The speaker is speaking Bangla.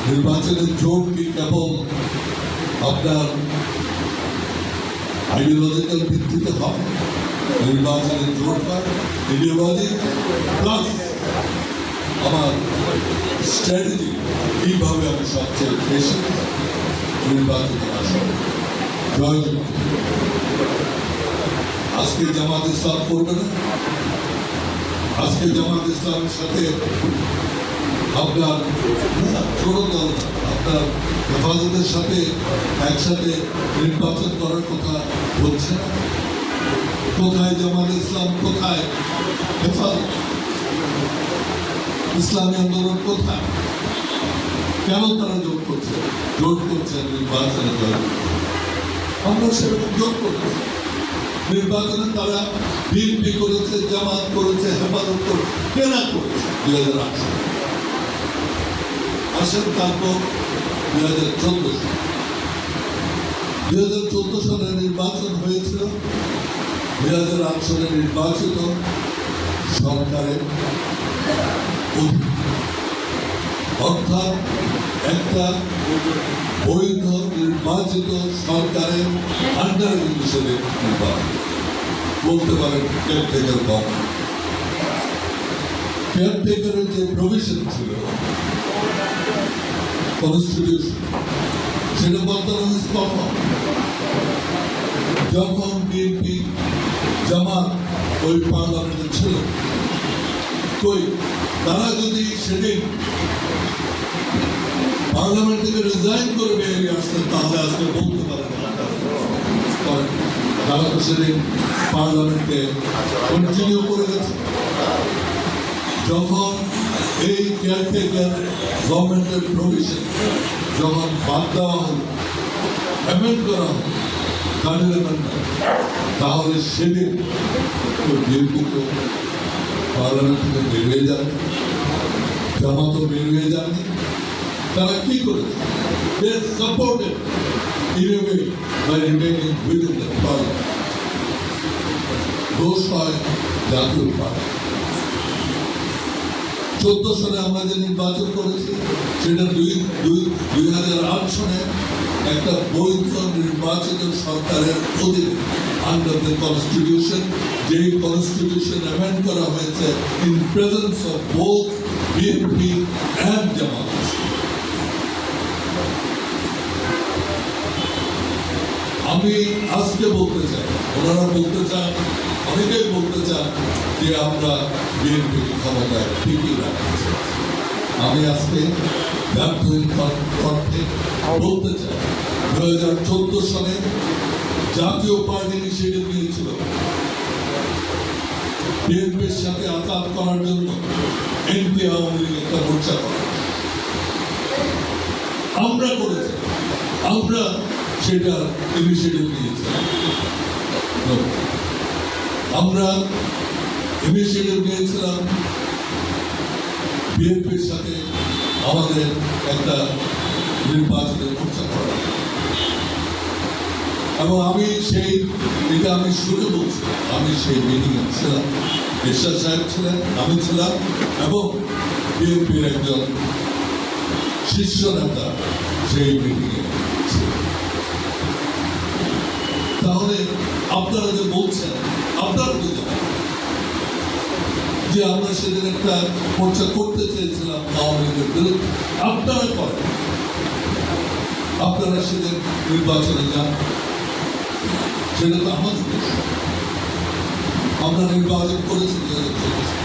নির্বাচনের জোট কি কেবল আপনার আইডিওলজিক্যাল ভিত্তিতে হবে? নির্বাচনের জোট হয় আইডিওলজি প্লাস আমার স্ট্র্যাটেজি, এইভাবে আমি সবচেয়ে বেশি নির্বাচনে আসব। জয় জয়। আজকে জামাত ইসলাম করবে না, আজকে জামাত ইসলামের সাথে আপনার ছোট দল আপনার হেফাজতের সাথে একসাথে নির্বাচন করার কথা বলছে না। কোথায় জামাত ইসলাম, কোথায় হেফাজত? ইসলামী আন্দোলন কোথায়? কেন তারা জোট করছে নির্বাচনে জয়? আমরা সেরকম জোট করছি। নির্বাচনে তারা বিএনপি করেছে, জামাত করেছে, হেফাজত করেছে, কেনা করেছে 2008 সালে। আসেন তারপর 2014 সালে নির্বাচন হয়েছিল। 2008 সালে নির্বাচিত সরকারের অর্থাৎ একটা বৈধ নির্বাচিত সরকারের আন্ডারে হিসেবে নির্বাচন বলতে পারেন কেয়ারটেকার গভর্নমেন্ট। কেয়ারটেকারের যে প্রভিশন ছিল কনস্টিটিউশন, সেটা বর্তমানে স্পষ্ট। যখন বিএনপি জামাত ওই পার্লামেন্টে ছিল, কই তারা যদি সেদিন পার্লামেন্ট থেকে রিজাইন করে বেরিয়ে আসতেন তাহলে আজকে বলতে পারেন তারা তো সেদিন পার্লামেন্টে কন্টিনিউ করে গেছে। যখন এই কেয়ারটেকার গভর্নমেন্টের প্রভিশন যখন বাদ দেওয়া হল, অ্যামেন্ড করা হল, তাহলে সেদিন বিএনপি তো পার্লামেন্ট থেকে বেরিয়ে যাবে, জামাতও বেরিয়ে যায়নি। তারা কি করেছে? They supported in a way by remaining within the parliament. দোষ হয় জাতীয় পার্টি। 14 সালে আমরা যে নির্বাচন করেছি সেটা 2008 সালে একটা বৈধ নির্বাচিত সরকারের অধীনে আন্ডার দ্য কনস্টিটিউশন, যেই কনস্টিটিউশন অ্যামেন্ড করা হয়েছে in presence of both BNP and Jamaat. আমি আজকে বলতে চাই, ওনারা বলতে চান, অনেকেই বলতে চান যে আমরা বিএনপি ক্ষমতায় ঠিকই রাখছি। আমি আজকে ব্যর্থহীন কণ্ঠে বলতে চাই 2014 সালে জাতীয় পার্টি ইনিশিয়েটিভ নিয়েছিল বিএনপির সাথে আঘাত করার জন্য এনপি আওয়ামী লীগ একটা মোর্চা করে। আমরা করেছি, আমরা সেটা ইনিশিয়েটিভ নিয়েছি। আমরা ইনিশিয়েটিভ নিয়েছিলাম বিএনপির সাথে আমাদের একটা নির্বাচনের মোর্চা করা, এবং আমি সেই এটা আমি শুনে বলছি, আমি সেই মিটিংয়ে ছিলাম, এরশাদ সাহেব ছিলেন, আমি ছিলাম, এবং বিএনপির একজন শীর্ষ নেতা সেই মিটিংয়ে ছিলেন। তাহলে আপনারা যে বলছেন, আপনারা তো জানেন যে আমরা সেদিন একটা মোর্চা করতে চেয়েছিলাম আওয়ামী লীগের বিরুদ্ধে, আপনারা করেন, আপনারা সেদিন নির্বাচনে যান, সেটা তো আমাদের আমরা নির্বাচন করেছি 2014